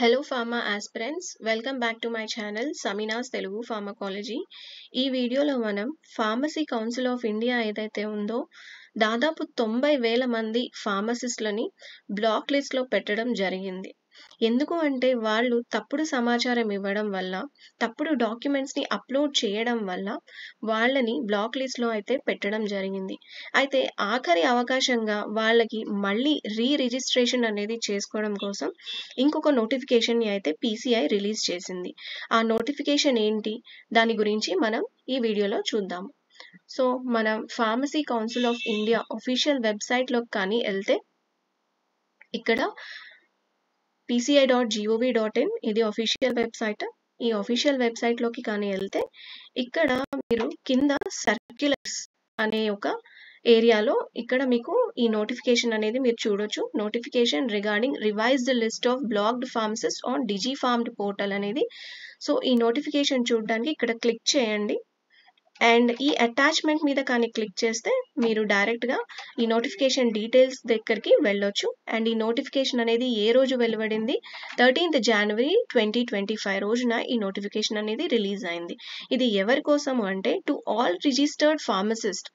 Hello pharma aspirants, welcome back to my channel Samina's Telugu Pharmacology. ఈ వీడియోలో మనం pharmacy council of India ఏదైతే ఉందో దాదాపు 90,000 మంది ఫార్మసిస్టులని బ్లాక్ లిస్ట్ లో పెట్టడం జరిగింది. ఎందుకు అంటే వాళ్ళు తప్పుడు సమాచారం ఇవ్వడం వల్ల, తప్పుడు డాక్యుమెంట్స్ ని అప్లోడ్ చేయడం వల్ల వాళ్ళని బ్లాక్ లిస్ట్ లో అయితే పెట్టడం జరిగింది. అయితే ఆఖరి అవకాశంగా వాళ్ళకి మళ్ళీ రిజిస్ట్రేషన్ అనేది చేసుకోవడం కోసం ఇంకొక నోటిఫికేషన్ ని అయితే PCI రిలీజ్ చేసింది. ఆ నోటిఫికేషన్ ఏంటి, దాని గురించి మనం ఈ వీడియోలో చూద్దాం. సో మనం pharmacy council of India official website లోకి కానీ వెళ్తే ఇక్కడ pci.gov.in ఇది అఫీషియల్ వెబ్సైట్. ఈ అఫీషియల్ వెబ్సైట్ లోకి కానీ వెళ్తే ఇక్కడ మీరు కింద సర్క్యులర్స్ అనే ఒక ఏరియాలో ఇక్కడ మీకు ఈ నోటిఫికేషన్ అనేది మీరు చూడొచ్చు. Notification regarding revised list of blocked pharmacist on DigiPharmed portal అనేది. సో ఈ నోటిఫికేషన్ చూడడానికి ఇక్కడ క్లిక్ చేయండి అండ్ ఈ అటాచ్మెంట్ మీద కానీ క్లిక్ చేస్తే మీరు డైరెక్ట్ గా ఈ నోటిఫికేషన్ డీటెయిల్స్ దగ్గరికి వెళ్ళొచ్చు. అండ్ ఈ నోటిఫికేషన్ అనేది ఏ రోజు వెలువడింది, 13th January 2025 రోజున ఈ నోటిఫికేషన్ అనేది రిలీజ్ అయింది. ఇది ఎవరి కోసము అంటే to all registered pharmacist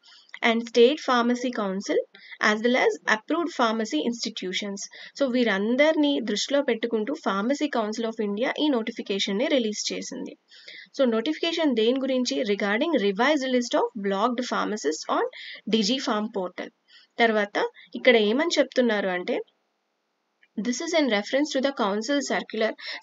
and state pharmacy council as well as approved pharmacy institutions. So వీరందరినీ దృష్టిలో పెట్టుకుంటూ ఫార్మసీ కౌన్సిల్ ఆఫ్ ఇండియా ఈ నోటిఫికేషన్ ని రిలీజ్ చేసింది. సో నోటిఫికేషన్ దేని గురించి, regarding revised list of blocked pharmacist on DigiPharm portal. తర్వాత ఇక్కడ ఏమని చెప్తున్నారు అంటే this is in reference to the council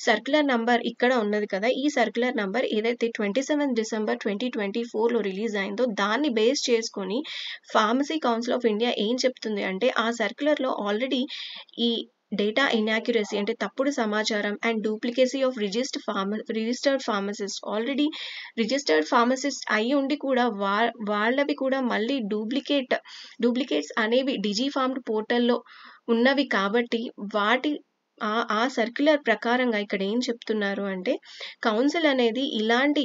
circular number ఇక్కడ ఉన్నది కదా, ఈ సర్క్యులర్ నంబర్ ఏదైతే 27 December 2024 లో రిలీజ్ అయిందో దాన్ని బేస్ చేసుకొని ఫార్మసీ కౌన్సిల్ ఆఫ్ ఇండియా ఏం చెప్తుంది అంటే ఆ సర్క్యులర్ లో ఆల్రెడీ ఈ డేటా ఇన్యాక్యురసీ అంటే తప్పుడు సమాచారం and duplicacy of registered pharmacist, already registered pharmacist అయి ఉండి కూడా వాళ్ళవి కూడా మళ్ళీ డూప్లికేట్స్ అనేవి డిజిఫార్మ్డ్ పోర్టల్లో ఉన్నవి కాబట్టి వాటి ఆ సర్క్యులర్ ప్రకారంగా ఇక్కడ ఏం చెప్తున్నారు అంటే కౌన్సిల్ అనేది ఇలాంటి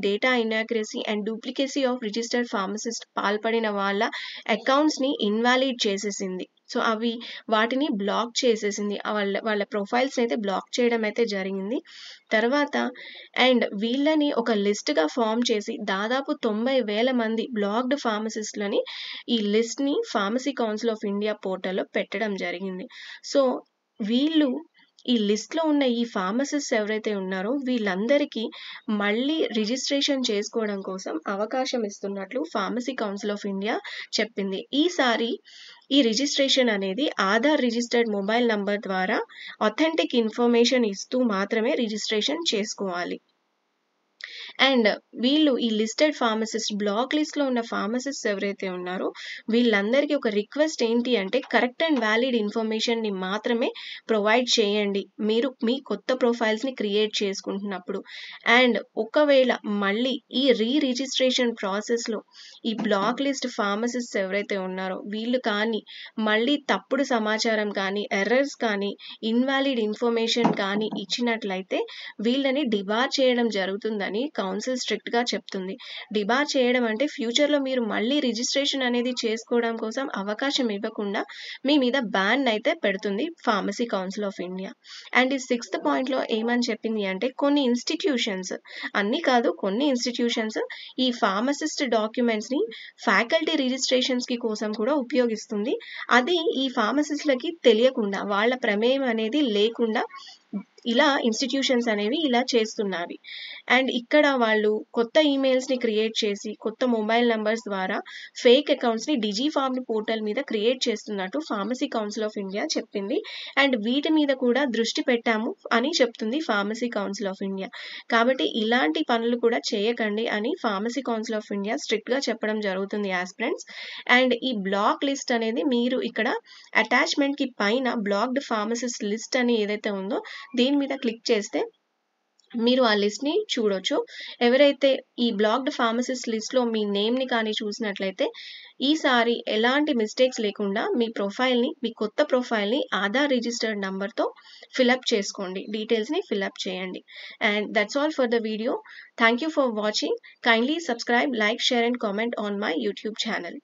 data inaccuracy and duplicacy of registered pharmacist పాల్పడిన వాళ్ళ అకౌంట్స్ ని ఇన్వాలిడ్ చేసేసింది. సో అవి వాటిని బ్లాక్ చేసేసింది, వాళ్ళ ప్రొఫైల్స్ అయితే బ్లాక్ చేయడం అయితే జరిగింది. తర్వాత అండ్ వీళ్ళని ఒక లిస్ట్ గా ఫామ్ చేసి దాదాపు 90,000 మంది బ్లాక్డ్ ఫార్మసిస్ట్లని ఈ లిస్ట్ ని ఫార్మసీ కౌన్సిల్ ఆఫ్ ఇండియా పోర్టల్లో పెట్టడం జరిగింది. సో వీళ్ళు ఈ లిస్ట్ లో ఉన్న ఈ ఫార్మసిస్ట్ ఎవరైతే ఉన్నారో వీళ్ళందరికీ మళ్ళీ రిజిస్ట్రేషన్ చేసుకోవడం కోసం అవకాశం ఇస్తున్నట్లు ఫార్మసీ కౌన్సిల్ ఆఫ్ ఇండియా చెప్పింది. ఈసారి ఈ రిజిస్ట్రేషన్ అనేది ఆధార్ రిజిస్టర్డ్ మొబైల్ నంబర్ ద్వారా అథెంటిక్ ఇన్ఫర్మేషన్ ఇస్తూ మాత్రమే రిజిస్ట్రేషన్ చేసుకోవాలి. అండ్ వీళ్ళు ఈ లిస్టెడ్ ఫార్మసిస్ట్ బ్లాక్ లిస్ట్ లో ఉన్న ఫార్మసిస్ట్ ఎవరైతే ఉన్నారో వీళ్ళందరికీ ఒక రిక్వెస్ట్ ఏంటి అంటే కరెక్ట్ అండ్ వ్యాలిడ్ ఇన్ఫర్మేషన్ ని మాత్రమే ప్రొవైడ్ చేయండి మీరు మీ కొత్త ప్రొఫైల్స్ ని క్రియేట్ చేసుకుంటున్నప్పుడు. అండ్ ఒకవేళ మళ్ళీ ఈ రిజిస్ట్రేషన్ ప్రాసెస్ లో ఈ బ్లాక్ లిస్ట్ ఫార్మసిస్ట్ ఎవరైతే ఉన్నారో వీళ్ళు కానీ మళ్ళీ తప్పుడు సమాచారం కానీ ఎర్రర్స్ కానీ ఇన్వాలిడ్ ఇన్ఫర్మేషన్ కానీ ఇచ్చినట్లయితే వీళ్ళని డిబార్ చేయడం జరుగుతుందని కౌన్సిల్ స్ట్రిక్ట్ గా చెప్తుంది. డిబార్ చేయడం అంటే ఫ్యూచర్ లో మీరు మళ్ళీ రిజిస్ట్రేషన్ అనేది చేసుకోవడం కోసం అవకాశం ఇవ్వకుండా మీ మీద బ్యాన్ అయితే పెడుతుంది pharmacy council of India. And ఈ 6th పాయింట్ లో ఏమని చెప్పింది అంటే కొన్ని ఇన్స్టిట్యూషన్స్, అన్ని కాదు కొన్ని ఇన్స్టిట్యూషన్స్ ఈ ఫార్మసిస్ట్ డాక్యుమెంట్స్ ని ఫ్యాకల్టీ రిజిస్ట్రేషన్స్ కి కోసం కూడా ఉపయోగిస్తుంది. అది ఈ ఫార్మసిస్ట్లకి తెలియకుండా వాళ్ళ ప్రమేయం అనేది లేకుండా ఇలా ఇన్స్టిట్యూషన్స్ అనేవి ఇలా చేస్తున్నవి. అండ్ ఇక్కడ వాళ్ళు కొత్త ఈమెయిల్స్ ని క్రియేట్ చేసి కొత్త మొబైల్ నంబర్స్ ద్వారా ఫేక్ అకౌంట్స్ ని డిజిఫార్మ్డ్ పోర్టల్ మీద క్రియేట్ చేస్తున్నట్టు ఫార్మసీ కౌన్సిల్ ఆఫ్ ఇండియా చెప్పింది. అండ్ వీటి మీద కూడా దృష్టి పెట్టాము అని చెప్తుంది ఫార్మసీ కౌన్సిల్ ఆఫ్ ఇండియా. కాబట్టి ఇలాంటి పనులు కూడా చేయకండి అని pharmacy council of India strict గా చెప్పడం జరుగుతుంది ఆస్పిరెంట్స్. అండ్ ఈ బ్లాక్ లిస్ట్ అనేది మీరు ఇక్కడ అటాచ్మెంట్ కి పైన బ్లాక్డ్ ఫార్మసిస్ట్ లిస్ట్ అని ఏదైతే ఉందో దీని మీద క్లిక్ చేస్తే మీరు ఆ లిస్ట్ ని చూడొచ్చు. ఎవరైతే ఈ బ్లాక్డ్ ఫార్మసిస్ట్ లిస్ట్ లో మీ నేమ్ ని కానీ చూసినట్లయితే ఈసారి ఎలాంటి మిస్టేక్స్ లేకుండా మీ కొత్త ప్రొఫైల్ ని ఆధార్ రిజిస్టర్డ్ నంబర్ తో ఫిల్అప్ చేసుకోండి, డీటెయిల్స్ ని ఫిల్అప్ చేయండి. And that's all for the video. Thank you for watching. Kindly subscribe, like, share and comment on my YouTube channel.